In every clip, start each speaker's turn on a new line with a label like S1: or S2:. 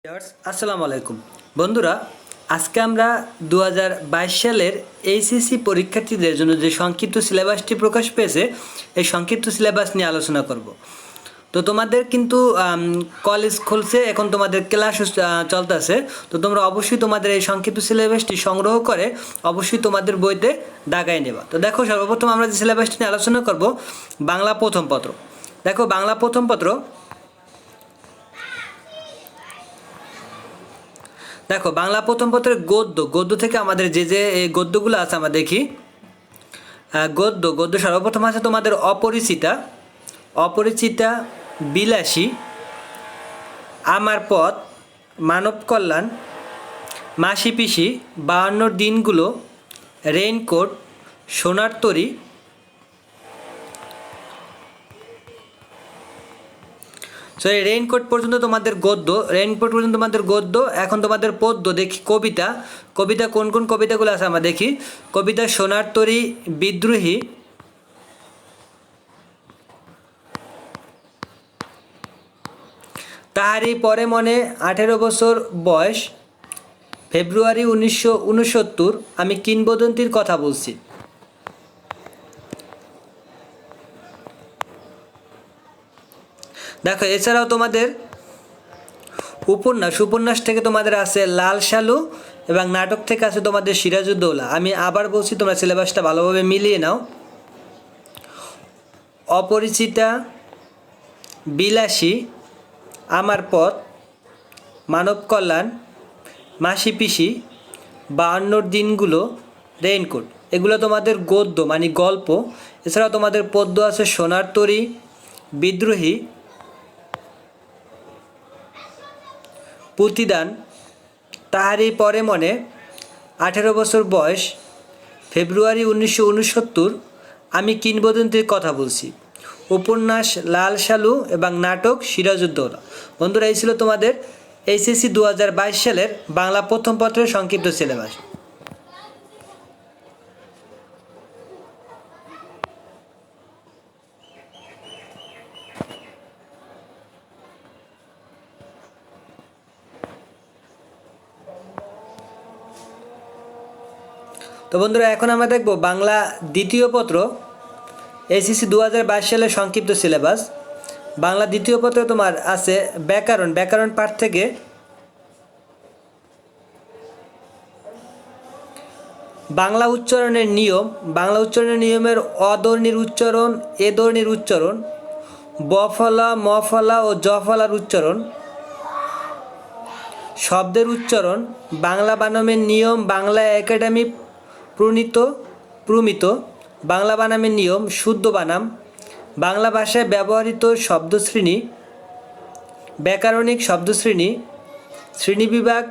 S1: আসসালামু আলাইকুম বন্ধুরা, আজকে আমরা 2022 সালের এইচএসসি পরীক্ষার্থীদের জন্য যে সংক্ষিপ্ত সিলেবাসটি প্রকাশ পেয়েছে এই সংক্ষিপ্ত সিলেবাস নিয়ে আলোচনা করব। তো তোমাদের কিন্তু কলেজ খুলছে, এখন তোমাদের ক্লাস চলতেছে। তো তোমরা অবশ্যই তোমাদের এই সংক্ষিপ্ত সিলেবাসটি সংগ্রহ করে অবশ্যই তোমাদের বইতে দাগায় নেবা। তো দেখো, সর্বপ্রথম আমরা যে সিলেবাসটি নিয়ে আলোচনা করব বাংলা প্রথম পত্র। দেখো, বাংলা প্রথম পত্র, দেখো বাংলা প্রথম পত্রের গদ্য থেকে আমাদের যে এই গদ্যগুলো আছে আমরা দেখি। গদ্য সর্বপ্রথম আছে তোমাদের অপরিচিতা, বিলাসী, আমার পথ, মানব কল্যাণ, মাসি পিসি, 52 দিনগুলো, রেইনকোট, সোনার তরী। সো এই রেইনকোট পর্যন্ত তোমাদের গদ্য। এখন তোমাদের পদ্য দেখি। কবিতা কোন কোন কবিতাগুলো আছে আমরা দেখি। কবিতা সোনার তরী, বিদ্রোহী, তাহারই পরে মনে, 18 বছর বয়স, ফেব্রুয়ারি 1969, আমি কিংবদন্তির কথা বলছি। দেখো, এছাড়াও তোমাদের উপন্যাস থেকে তোমাদের আছে লাল সালু, এবং নাটক থেকে আছে তোমাদের সিরাজউদ্দৌলা। আমি আবার বলছি, তোমরা সিলেবাসটা ভালোভাবে মিলিয়ে নাও। অপরিচিতা, বিলাসী, আমার পথ, মানব কল্যাণ, মাসি পিসি, 52 দিনগুলো, রেইনকোট, এগুলো তোমাদের গদ্য মানে গল্প। এছাড়াও তোমাদের পদ্য আছে সোনার তরী, বিদ্রোহী, প্রতিদান, তাহারই পরে মনে, 18 বছর বয়স, ফেব্রুয়ারি 1969, আমি কিংবদন্তির কথা বলছি। উপন্যাস লাল সালু এবং নাটক সিরাজউদ্দৌলা। বন্ধুরা, এই ছিল তোমাদের এইচএসসি 2022 সালের বাংলা প্রথম পত্রের সংক্ষিপ্ত সিলেবাস। তো বন্ধুরা, এখন আমরা দেখব বাংলা দ্বিতীয় পত্র এইচএসসি 2022 সালের সংক্ষিপ্ত সিলেবাস। বাংলা দ্বিতীয় পত্রে তোমার আছে ব্যাকরণ পাঠ থেকে বাংলা উচ্চারণের নিয়মের অ-ধ্বনির উচ্চারণ, এ ধ্বনির উচ্চারণ, বফলা, মফলা ও জফলার উচ্চারণ, শব্দের উচ্চারণ, বাংলা বানামের নিয়ম, বাংলা একাডেমি প্রমিত বাংলা বানামের নিয়ম, শুদ্ধ বানাম, বাংলা ভাষায় ব্যবহৃত শব্দশ্রেণী, ব্যাকরণিক শব্দশ্রেণী, শ্রেণীবিভাগ,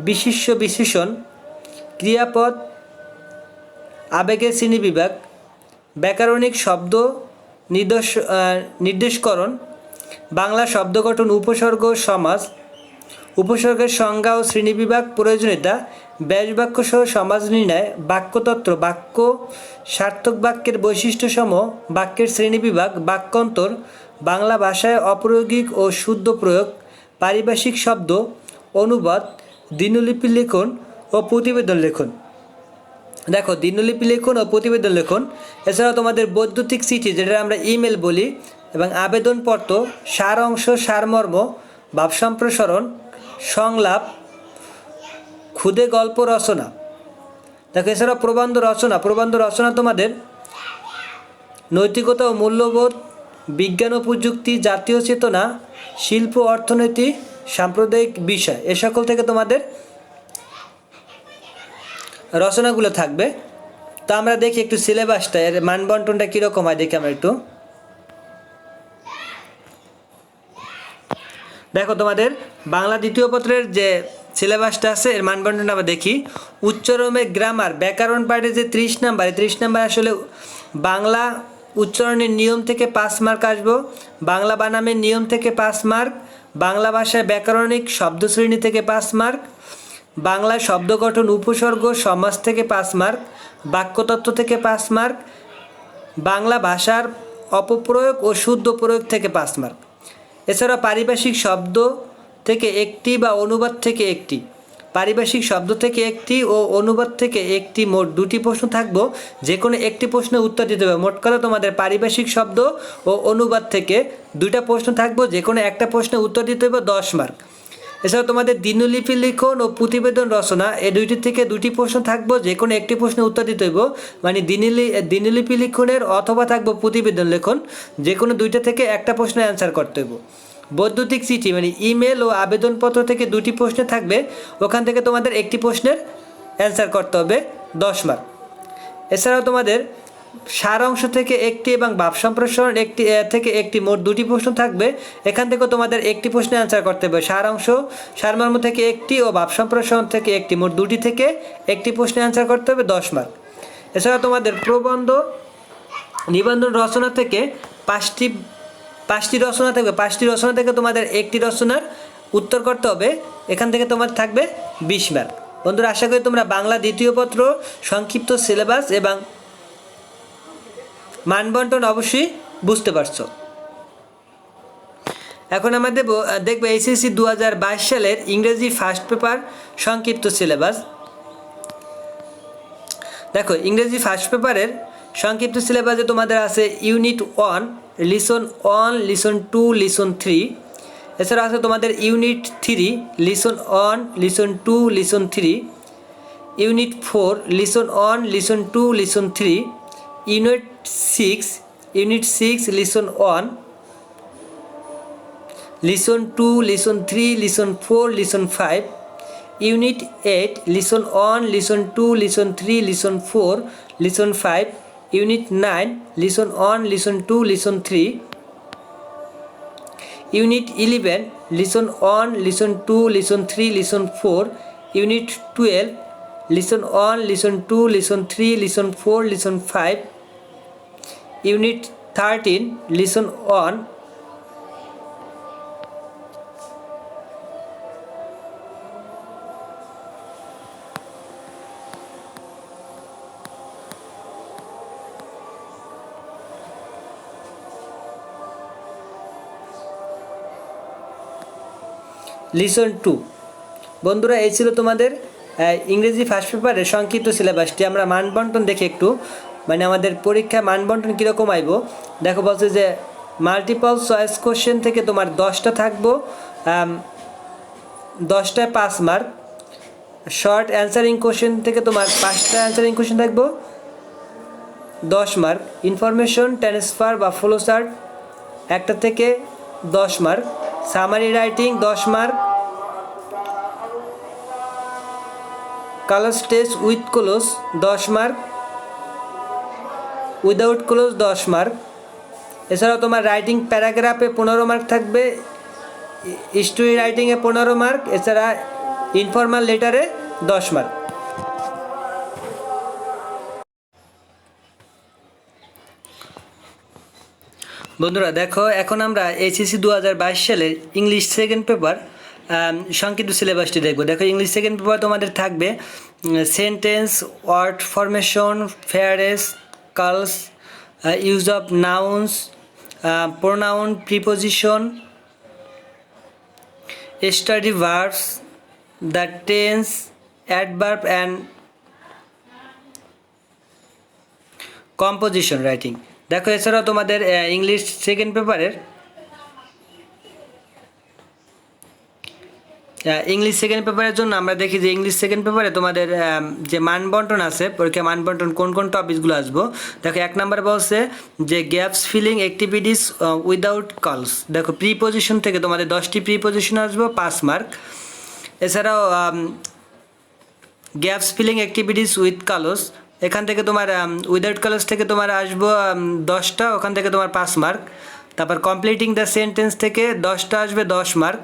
S1: বিশেষ্য বিশেষণ, ক্রিয়াপদ, আবেগের শ্রেণীবিভাগ, ব্যাকরণিক শব্দ নির্দেশকরণ, বাংলা শব্দগঠন, উপসর্গ, সমাস, উপসর্গের সংজ্ঞা ও শ্রেণীবিভাগ, প্রয়োজনীয়তা, ব্যাসবাক্য সহ সমাজ নির্ণয়, বাক্যতত্ত্ব, বাক্য, সার্থক বাক্যের বৈশিষ্ট্যসমূহ, বাক্যের শ্রেণীবিভাগ, বাক্যান্তর, বাংলা ভাষায় অপ্রায়োগিক ও শুদ্ধ প্রয়োগ, পারিভাষিক শব্দ, অনুবাদ, দিনলিপি লেখন ও প্রতিবেদন লেখন। দেখো, দিনলিপি লেখন ও প্রতিবেদন লেখন। এছাড়াও তোমাদের বৈদ্যুতিক চিঠি, যেটা আমরা ইমেল বলি, এবং আবেদনপত্র, সার অংশ, সারমর্ম, ভাব সম্প্রসারণ, সংলাপ, ক্ষুদে গল্প রচনা। দেখো, এছাড়াও প্রবন্ধ রচনা তোমাদের নৈতিকতা ও মূল্যবোধ, বিজ্ঞান ও প্রযুক্তি, জাতীয় চেতনা, শিল্প, অর্থনীতি, সাম্প্রদায়িক বিষয়, এ সকল থেকে তোমাদের রচনাগুলো থাকবে। তো আমরা দেখি একটু সিলেবাসটা, এর মানবন্টনটা কীরকম হয় দেখি আমরা একটু। দেখো, তোমাদের বাংলা দ্বিতীয় পত্রের যে সিলেবাসটা আছে এর মানবন্টনটা আমরা দেখি। উচ্চারণের গ্রামার, ব্যাকরণ পার্টে যে 30 নাম্বার, এই 30 নাম্বার আসলে বাংলা উচ্চারণের নিয়ম থেকে 5 মার্ক আসবো, বাংলা বানামের নিয়ম থেকে 5 মার্ক, বাংলা ভাষায় ব্যাকরণিক শব্দশ্রেণী থেকে 5 মার্ক, বাংলা শব্দ গঠন, উপসর্গ, সমাস থেকে 5 মার্ক, বাক্যতত্ত্ব থেকে 5 মার্ক, বাংলা ভাষার অপপ্রয়োগ ও শুদ্ধ প্রয়োগ থেকে 5 মার্ক। এছাড়া পারিভাষিক শব্দ থেকে একটি বা অনুবাদ থেকে একটি, পারিভাষিক শব্দ থেকে একটি ও অনুবাদ থেকে একটি, মোট দুটি প্রশ্ন থাকবো, যে কোনো একটি প্রশ্নের উত্তর দিতে হবে। মোট কথা তোমাদের পারিভাষিক শব্দ ও অনুবাদ থেকে দুইটা প্রশ্ন থাকবো, যে কোনো একটা প্রশ্নের উত্তর দিতে হবে 10 মার্ক। এছাড়াও তোমাদের দিনলিপি লিখন ও প্রতিবেদন রচনা এই দুইটি থেকে দুটি প্রশ্ন থাকবো, যে কোনো একটি প্রশ্নের উত্তর দিতে হইব। মানে দিনলিপি লিখনের অথবা থাকবো প্রতিবেদন লেখন, যে কোনো দুইটা থেকে একটা প্রশ্নের অ্যান্সার করতে হইব। বৈদ্যুতিক চিঠি মানে ইমেল ও আবেদনপত্র থেকে দুটি প্রশ্ন থাকবে, ওখান থেকে তোমাদের একটি প্রশ্নের অ্যান্সার করতে হবে 10 মার্ক। এছাড়াও তোমাদের সার অংশ থেকে একটি এবং ভাব সম্প্রসারণ একটি থেকে একটি, মোট দুটি প্রশ্ন থাকবে, এখান থেকেও তোমাদের একটি প্রশ্নের অ্যান্সার করতে হবে। সার অংশ সারমর্ম থেকে একটি ও ভাব সম্প্রসারণ থেকে একটি, মোট দুটি থেকে একটি প্রশ্নের অ্যান্সার করতে হবে 10 মার্ক। এছাড়াও তোমাদের প্রবন্ধ নিবন্ধন রচনা থেকে পাঁচটি রচনা থাকবে, 5টি রচনা থেকে তোমাদের একটি রচনার উত্তর করতে হবে, এখান থেকে তোমার থাকবে 20 মার্ক। বন্ধুরা, আশা করি তোমরা বাংলা দ্বিতীয় পত্র সংক্ষিপ্ত সিলেবাস এবং মানবন্টন অবশ্যই বুঝতে পারছো। এখন আমরা দেখবো এইচএসসি 2022 সালের ইংরেজি ফার্স্ট পেপার সংক্ষিপ্ত সিলেবাস। দেখো, ইংরেজি ফার্স্ট পেপারের সংক্ষিপ্ত সিলেবাসে তোমাদের আছে ইউনিট 1 লিসন 1, লিসন 2, লিসন 3। এছাড়া আছে তোমাদের unit 3 lesson 1, lesson 2, lesson 3। Unit 4 lesson 1, lesson 2, lesson 3। Unit 6 lesson 1, lesson 2, lesson 3, lesson 4, lesson 5। Unit 8 lesson 1, lesson 2, lesson 3, lesson 4, lesson 5। Unit 9 lesson 1, lesson 2, lesson 3। Unit 11 lesson 1, lesson 2, lesson 3, lesson 4। Unit 12 lesson 1, lesson 2, lesson 3, lesson 4, lesson 5। Unit 13 lesson 1। Lesson 2। বন্ধুরা, এই ছিল তোমাদের ইংরেজি first পেপারের সংক্ষিপ্ত সিলেবাসটি। আমরা মানবন্টন দেখে একটু, মানে আমাদের পরীক্ষায় মানবন্টন কীরকম আইব দেখো। বলছে যে মাল্টিপল চয়েস কোশ্চেন থেকে তোমার 10টা থাকবো, 10টায় 5 মার্ক। শর্ট অ্যান্সারিং কোশ্চেন থেকে তোমার 5টা অ্যান্সারিং কোশ্চেন থাকবো, 10 মার্ক। ইনফরমেশন ট্রান্সফার বা ফ্লো চার্ট একটা থেকে 10 mark. Summary writing 10 mark. Colour test with close 10 mark, without close 10 mark. এছাড়াও তোমার রাইটিং প্যারাগ্রাফে 15 মার্ক থাকবে, স্টোরি রাইটিংয়ে 15 মার্ক। এছাড়া ইনফর্মাল লেটারে 10 মার্ক। বন্ধুরা দেখো, এখন আমরা এইচএসসি 2022 সালের ইংলিশ সেকেন্ড পেপার সংক্ষিপ্ত সিলেবাসটি দেখবো। দেখো, ইংলিশ সেকেন্ড পেপার তোমাদের থাকবে sentence, word formation, phrases, clauses, use of nouns, pronoun, preposition, study verbs, the tense, adverb and composition writing. দেখো, এছাড়াও তোমাদের ইংলিশ সেকেন্ড পেপারের জন্য আমরা দেখি যে ইংলিশ সেকেন্ড পেপারে তোমাদের যে মানবন্টন আছে, পরীক্ষা মানবন্টন কোন কোন টপিকসগুলো আসবো। দেখো, 1 নম্বরে বলছে যে গ্যাপস ফিলিং অ্যাক্টিভিটিস উইদাউট কলস। দেখো, প্রিপোজিশন থেকে তোমাদের 10টি প্রিপোজিশন আসবো, 5 মার্ক। এছাড়াও গ্যাপস ফিলিং অ্যাক্টিভিটিস উইথ কালস, এখান থেকে তোমার উইদাউট কালার্স থেকে তোমার আসবো 10টা, ওখান থেকে তোমার 5 মার্ক। তারপর কমপ্লিটিং দ্য সেন্টেন্স থেকে 10টা আসবে, 10 mark.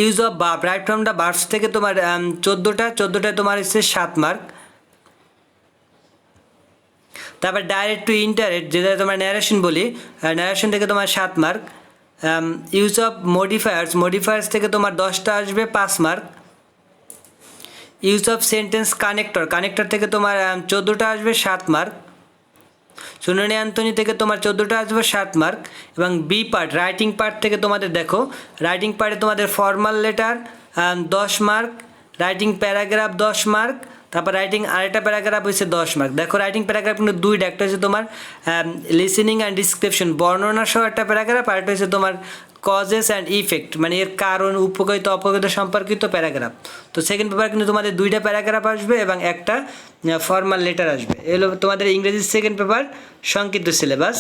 S1: Use of verb, right from the verbs থেকে তোমার 14টায় তোমার এসছে 7 মার্ক। তারপর ডাইরেক্ট টু ইন্টারেক্ট, যেটা তোমার ন্যারেশন বলি, ন্যারেশন থেকে তোমার 7 মার্ক। ইউজ অফ মডিফায়ার্স থেকে তোমার 10টা আসবে, 5 mark. Use of sentence connector থেকে তোমার 14টা আসবে, 7 মার্ক। সুনয়নী অ্যান্থনি থেকে তোমার 14টা আসবে 7 মার্ক। এবং বি পার্ট রাইটিং পার্ট থেকে তোমাদের দেখো, রাইটিং পার্টে তোমাদের formal letter 10 mark, writing paragraph 10 mark, তারপর রাইটিং আরেকটা প্যারাগ্রাফ হচ্ছে 10 মার্ক। দেখো রাইটিং প্যারাগ্রাফ কিন্তু দুইটা, একটা হচ্ছে তোমার লিসেনিং অ্যান্ড ডিসক্রিপশন বর্ণনা সহ একটা প্যারাগ্রাফ, আর একটা হচ্ছে তোমার কজেস অ্যান্ড ইফেক্ট মানে এর কারণ, উপকারিতা অপকারিতা সম্পর্কিত প্যারাগ্রাফ। তো সেকেন্ড পেপার কিন্তু তোমাদের দুইটা প্যারাগ্রাফ আসবে এবং একটা ফর্মাল লেটার আসবে। এগুলো তোমাদের ইংরেজি সেকেন্ড পেপার সংক্ষিপ্ত সিলেবাস।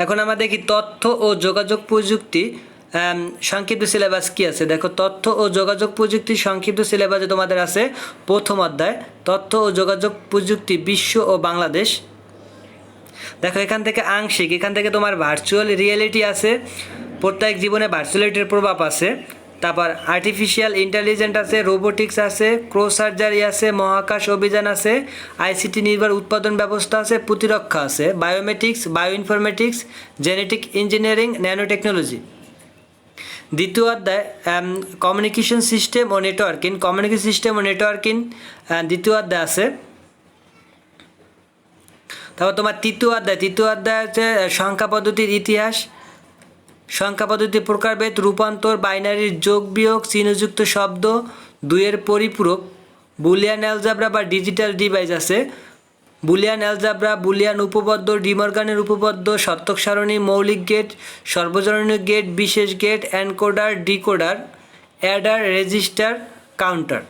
S1: এখন আমরা দেখি তথ্য ও যোগাযোগ প্রযুক্তি সংক্ষিপ্ত সিলেবাস কী আছে। দেখো তথ্য ও যোগাযোগ প্রযুক্তি সংক্ষিপ্ত সিলেবাসে তোমাদের আছে প্রথম অধ্যায় তথ্য ও যোগাযোগ প্রযুক্তি বিশ্ব ও বাংলাদেশ। দেখো এখান থেকে আংশিক, এখান থেকে তোমার ভার্চুয়াল রিয়েলিটি আছে, প্রত্যেক জীবনে ভার্চুয়ালিটির প্রভাব আছে, তারপর আর্টিফিশিয়াল ইন্টেলিজেন্স আছে, রোবোটিক্স আছে, ক্রো সার্জারি আছে, মহাকাশ অভিযান আছে, আইসিটি নির্ভর উৎপাদন ব্যবস্থা আছে, প্রতিরক্ষা আছে, বায়োমেটিক্স, bio informatics, genetic engineering, nano technology. দ্বিতীয় অধ্যায় কমিউনিকেশন সিস্টেম ও নেটওয়ার্কিং, কমিউনিকেশন সিস্টেম ও নেটওয়ার্কিং দ্বিতীয় অধ্যায় আছে। তারপর তোমার তৃতীয় অধ্যায় হচ্ছে সংখ্যা পদ্ধতির ইতিহাস, সংখ্যা পদ্ধতির প্রকারভেদ, রূপান্তর, বাইনারির যোগ বিয়োগ, চিহ্নযুক্ত শব্দ, দুইয়ের পরিপূরক, বুলিয়ান অ্যালজাবরা বা ডিজিটাল ডিভাইস আছে, বুলিয়ান অ্যালজাবরা, বুলিয়ান উপপাদ্য, ডিমর্গানের উপপাদ্য, সত্যক সারণী, মৌলিক গেট, সর্বজনীন গেট, বিশেষ gate, encoder, decoder, adder, register, counter.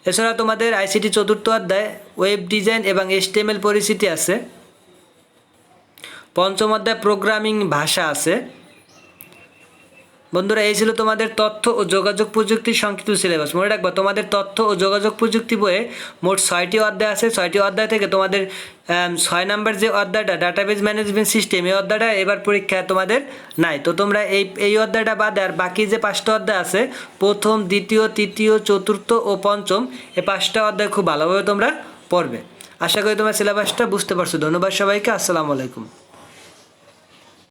S1: এছাড়া তোমাদের আইসিটি চতুর্থ অধ্যায় ওয়েব ডিজাইন এবং HTML পরিচিতি আছে। পঞ্চম অধ্যায় প্রোগ্রামিং ভাষা আছে। বন্ধুরা এই ছিল তোমাদের তথ্য ও যোগাযোগ প্রযুক্তির সংক্ষিপ্ত সিলেবাস। মনে রাখবা তোমাদের তথ্য ও যোগাযোগ প্রযুক্তি বইয়ে মোট 6টি অধ্যায় আছে। 6টি অধ্যায় থেকে তোমাদের 6 নম্বর যে অধ্যায়টা ডাটাবেজ ম্যানেজমেন্ট সিস্টেম, এই অধ্যায়টা এবার পরীক্ষা তোমাদের নাই। তো তোমরা এই অধ্যায়টা বাদে আর বাকি যে 5টা অধ্যায় আছে, প্রথম, দ্বিতীয়, তৃতীয়, চতুর্থ ও পঞ্চম, এই 5টা অধ্যায় খুব ভালোভাবে তোমরা পড়বে। আশা করি তোমরা সিলেবাসটা বুঝতে পারছো। ধন্যবাদ সবাইকে। আসসালামু আলাইকুম।